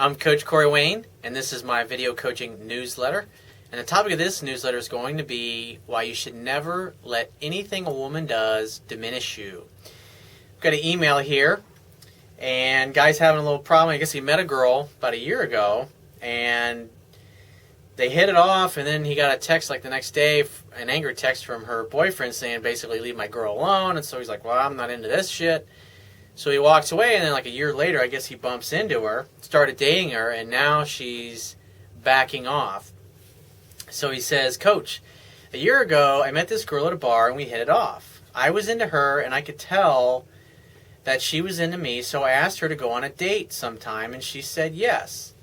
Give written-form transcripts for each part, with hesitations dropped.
I'm Coach Corey Wayne, and this is my video coaching newsletter. And the topic of this newsletter is going to be why you should never let anything a woman does diminish you. I've got an email here, and guy's having a little problem. I guess he met a girl about a year ago, and they hit it off, and then he got a text like the next day, an angry text from her boyfriend saying basically, leave my girl alone. And so he's like, well, I'm not into this shit. So he walks away, and then like a year later, I guess he bumps into her, started dating her, and now she's backing off. So he says, Coach, a year ago, I met this girl at a bar, and we hit it off. I was into her, and I could tell that she was into me, so I asked her to go on a date sometime, and she said yes.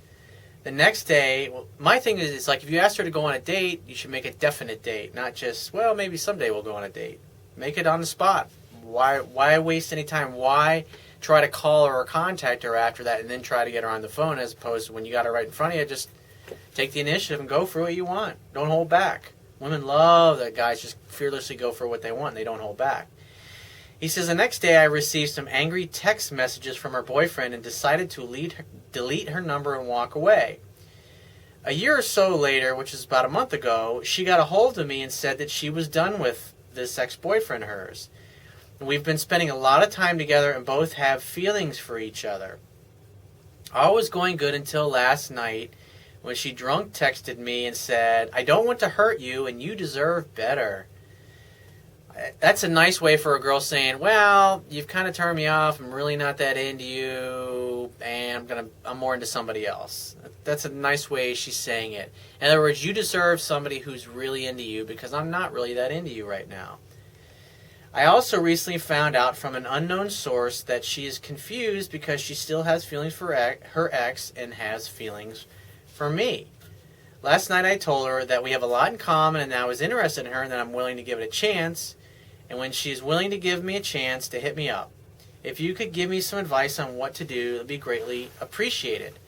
The next day, well, my thing is, it's like if you ask her to go on a date, you should make a definite date, not just, well, maybe someday we'll go on a date. Make it on the spot. Why waste any time? Why try to call her or contact her after that and then try to get her on the phone, as opposed to when you got her right in front of you, just take the initiative and go for what you want. Don't hold back. Women love that guys just fearlessly go for what they want and they don't hold back. He says, the next day I received some angry text messages from her boyfriend and decided to delete her number and walk away. A year or so later, which is about a month ago, she got a hold of me and said that she was done with this ex-boyfriend of hers. We've been spending a lot of time together and both have feelings for each other. All was going good until last night when she drunk texted me and said, I don't want to hurt you and you deserve better. That's a nice way for a girl saying, well, you've kind of turned me off, I'm really not that into you, and I'm more into somebody else. That's a nice way she's saying it. In other words, you deserve somebody who's really into you because I'm not really that into you right now. I also recently found out from an unknown source that she is confused because she still has feelings for her ex and has feelings for me. Last night I told her that we have a lot in common and that I was interested in her and that I'm willing to give it a chance. And when she's willing to give me a chance, to hit me up. If you could give me some advice on what to do, it would be greatly appreciated.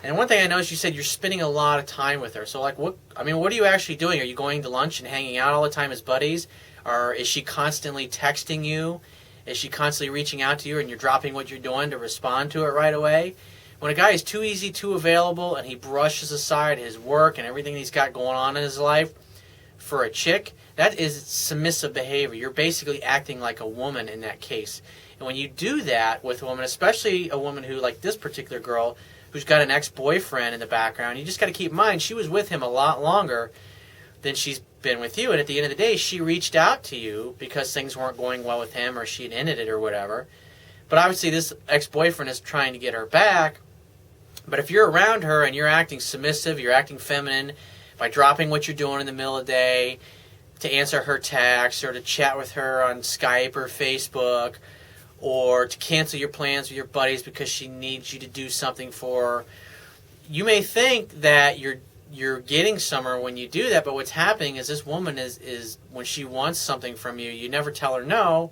And one thing I noticed, you said you're spending a lot of time with her. So like, what are you actually doing? Are you going to lunch and hanging out all the time as buddies? Or is she constantly texting you? Is she constantly reaching out to you and you're dropping what you're doing to respond to it right away? When a guy is too easy, too available, and he brushes aside his work and everything he's got going on in his life for a chick, that is submissive behavior. You're basically acting like a woman in that case. And when you do that with a woman, especially a woman who, like this particular girl, who's got an ex-boyfriend in the background, you just got to keep in mind she was with him a lot longer than she's been with you. And at the end of the day, she reached out to you because things weren't going well with him or she had ended it or whatever. But obviously this ex-boyfriend is trying to get her back. But if you're around her and you're acting submissive, you're acting feminine by dropping what you're doing in the middle of the day to answer her texts or to chat with her on Skype or Facebook or to cancel your plans with your buddies because she needs you to do something for her, you may think that you're getting somewhere when you do that, but what's happening is this woman is when she wants something from you, you never tell her no.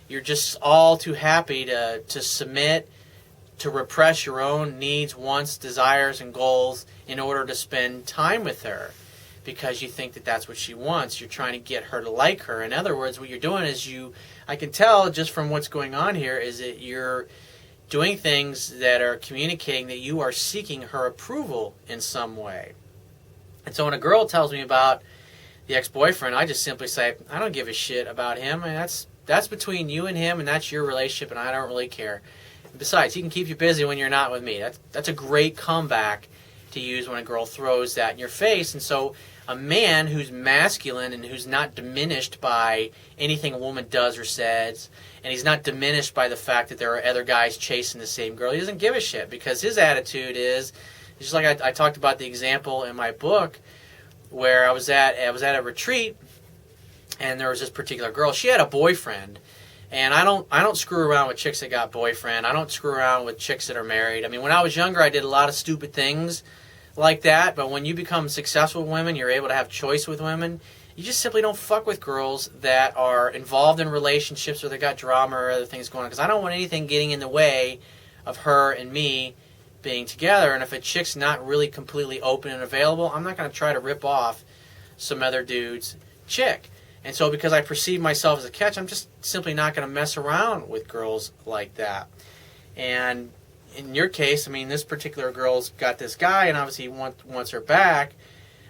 You're just all too happy to submit, to repress your own needs, wants, desires, and goals in order to spend time with her because you think that that's what she wants. You're trying to get her to like her. In other words, what you're doing is I can tell just from what's going on here is that you're doing things that are communicating that you are seeking her approval in some way. And so when a girl tells me about the ex-boyfriend, I just simply say, I don't give a shit about him. And that's between you and him, and that's your relationship, and I don't really care. Besides, he can keep you busy when you're not with me. That's a great comeback to use when a girl throws that in your face. And so a man who's masculine and who's not diminished by anything a woman does or says, and he's not diminished by the fact that there are other guys chasing the same girl, he doesn't give a shit because his attitude is, just like I talked about the example in my book where I was at a retreat and there was this particular girl. She had a boyfriend. And I don't screw around with chicks that got boyfriend. I don't screw around with chicks that are married. I mean, when I was younger, I did a lot of stupid things like that. But when you become successful with women, you're able to have choice with women. You just simply don't fuck with girls that are involved in relationships or they got drama or other things going on. Because I don't want anything getting in the way of her and me being together. And if a chick's not really completely open and available, I'm not going to try to rip off some other dude's chick. And so because I perceive myself as a catch, I'm just simply not going to mess around with girls like that. And in your case, I mean, this particular girl's got this guy, and obviously he wants her back.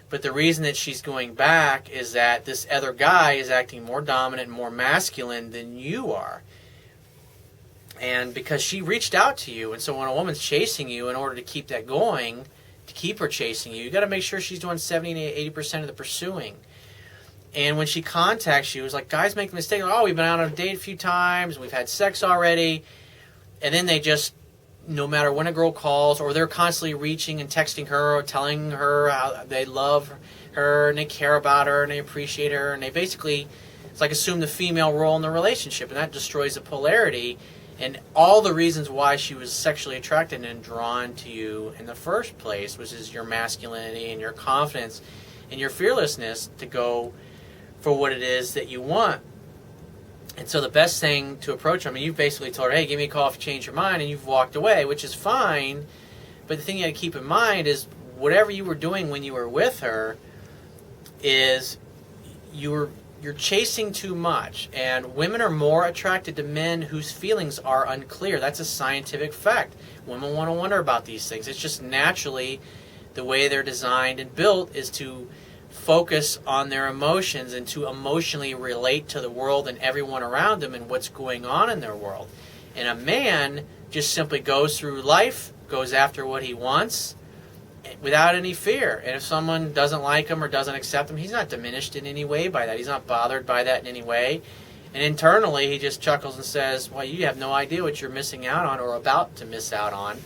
But the reason that she's going back is that this other guy is acting more dominant and more masculine than you are. And because she reached out to you, and so when a woman's chasing you, in order to keep that going, to keep her chasing you, you got to make sure she's doing 70 to 80% of the pursuing. And when she contacts you, it's like guys make the mistake, like, oh, we've been out on a date a few times, we've had sex already, and then they just, no matter when a girl calls, or they're constantly reaching and texting her or telling her how they love her and they care about her and they appreciate her, and they basically, it's like assume the female role in the relationship, and that destroys the polarity and all the reasons why she was sexually attracted and drawn to you in the first place, which is your masculinity and your confidence and your fearlessness to go for what it is that you want. And so the best thing to approach her, I mean, you've basically told her, hey, give me a call if you change your mind, and you've walked away, which is fine. But the thing you got to keep in mind is whatever you were doing when you were with her is you're chasing too much. And women are more attracted to men whose feelings are unclear. That's a scientific fact. Women want to wonder about these things. It's just naturally the way they're designed and built is to focus on their emotions and to emotionally relate to the world and everyone around them and what's going on in their world. And a man just simply goes through life, goes after what he wants without any fear. And if someone doesn't like him or doesn't accept him, he's not diminished in any way by that. He's not bothered by that in any way. And internally, he just chuckles and says, well, you have no idea what you're missing out on or about to miss out on.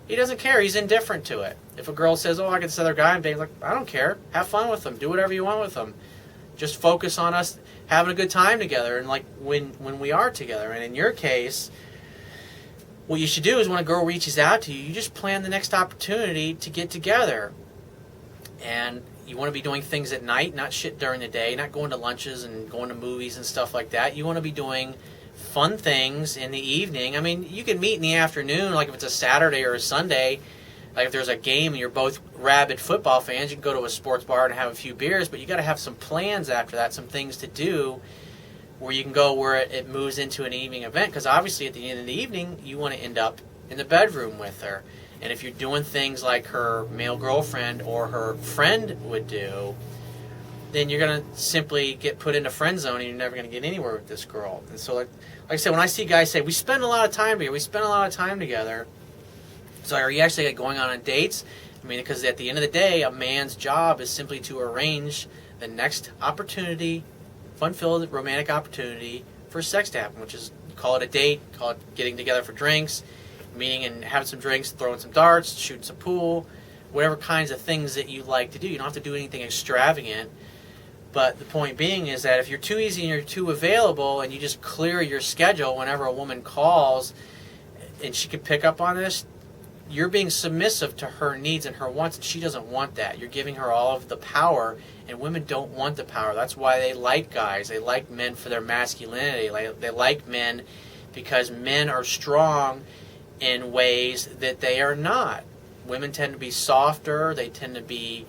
He doesn't care. He's indifferent to it. If a girl says, oh, I got this other guy, I'm dating, like, I don't care. Have fun with him. Do whatever you want with him. Just focus on us having a good time together and like when we are together. And in your case, what you should do is when a girl reaches out to you, you just plan the next opportunity to get together. And you want to be doing things at night, not shit during the day, not going to lunches and going to movies and stuff like that. You want to be doing fun things in the evening. I mean, you can meet in the afternoon, like if it's a Saturday or a Sunday. Like if there's a game and you're both rabid football fans, you can go to a sports bar and have a few beers, but you got to have some plans after that, some things to do where you can go where it moves into an evening event. Because obviously at the end of the evening, you want to end up in the bedroom with her. And if you're doing things like her male girlfriend or her friend would do, then you're going to simply get put into friend zone and you're never going to get anywhere with this girl. And so like I said, when I see guys say, we spend a lot of time together, so are you actually going on dates? I mean, because at the end of the day, a man's job is simply to arrange the next opportunity, fun-filled romantic opportunity for sex to happen, which is, call it a date, call it getting together for drinks, meeting and having some drinks, throwing some darts, shooting some pool, whatever kinds of things that you like to do. You don't have to do anything extravagant. But the point being is that if you're too easy and you're too available and you just clear your schedule whenever a woman calls and she can pick up on this, you're being submissive to her needs and her wants, and she doesn't want that. You're giving her all of the power, and women don't want the power. That's why they like guys. They like men for their masculinity. They like men because men are strong in ways that they are not. Women tend to be softer. They tend to be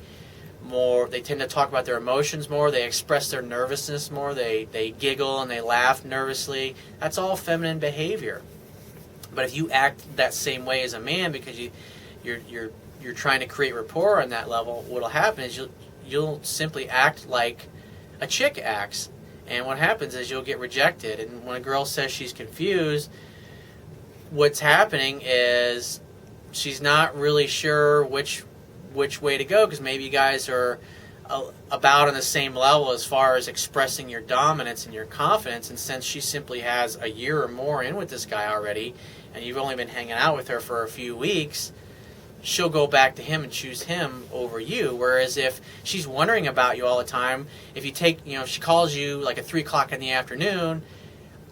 more. They tend to talk about their emotions more. They express their nervousness more. They giggle and they laugh nervously. That's all feminine behavior. But if you act that same way as a man because you're trying to create rapport on that level, what'll happen is you'll simply act like a chick acts, and what happens is you'll get rejected. And when a girl says she's confused, what's happening is she's not really sure which way to go, because maybe you guys are about on the same level as far as expressing your dominance and your confidence, and since she simply has a year or more in with this guy already, and you've only been hanging out with her for a few weeks, she'll go back to him and choose him over you. Whereas if she's wondering about you all the time, if she calls you like at 3 o'clock in the afternoon,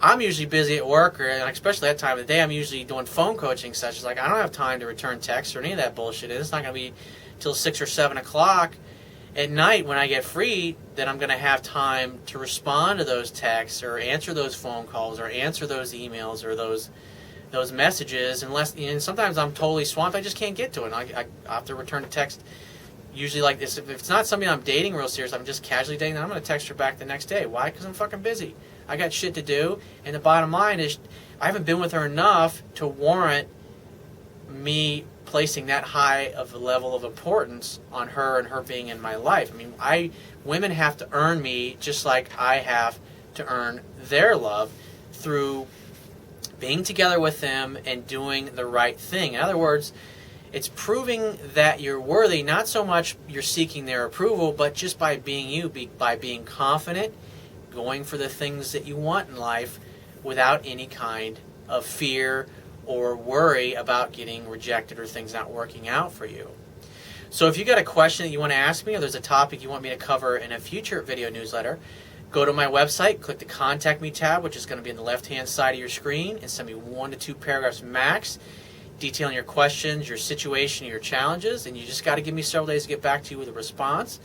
I'm usually busy at work, and especially that time of the day, I'm usually doing phone coaching sessions. Like, I don't have time to return texts or any of that bullshit. It's not going to be till 6 or 7 o'clock at night when I get free that I'm going to have time to respond to those texts or answer those phone calls or answer those emails or those messages, and sometimes I'm totally swamped. I just can't get to it. I have to return a text. Usually like this, if it's not somebody I'm dating real serious, I'm just casually dating, I'm going to text her back the next day. Why? Because I'm fucking busy. I got shit to do, and the bottom line is I haven't been with her enough to warrant me placing that high of a level of importance on her and her being in my life. I mean, women have to earn me just like I have to earn their love through being together with them and doing the right thing. In other words, it's proving that you're worthy, not so much you're seeking their approval, but just by being you, by being confident, going for the things that you want in life without any kind of fear or worry about getting rejected or things not working out for you. So if you got a question that you want to ask me, or there's a topic you want me to cover in a future video newsletter, go to my website, click the Contact Me tab, which is going to be on the left-hand side of your screen, and send me 1 to 2 paragraphs max detailing your questions, your situation, your challenges, and you just got to give me several days to get back to you with a response,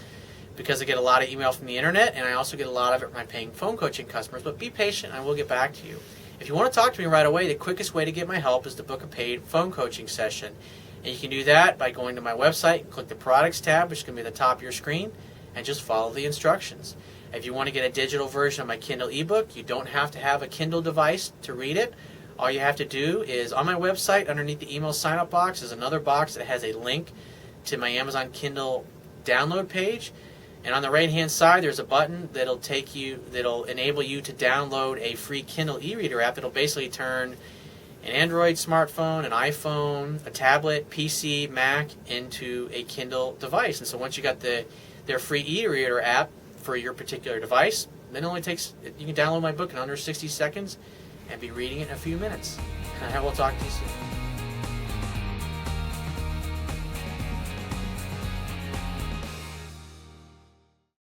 because I get a lot of email from the internet, and I also get a lot of it from my paying phone coaching customers. But be patient, I will get back to you. If you want to talk to me right away, the quickest way to get my help is to book a paid phone coaching session. And you can do that by going to my website, click the Products tab, which is going to be at the top of your screen, and just follow the instructions. If you want to get a digital version of my Kindle ebook, you don't have to have a Kindle device to read it. All you have to do is, on my website, underneath the email sign-up box, is another box that has a link to my Amazon Kindle download page. And on the right-hand side, there's a button that'll enable you to download a free Kindle e-reader app that'll basically turn an Android smartphone, an iPhone, a tablet, PC, Mac into a Kindle device. And so once you got their free e-reader app for your particular device, then you can download my book in under 60 seconds and be reading it in a few minutes. I will talk to you soon.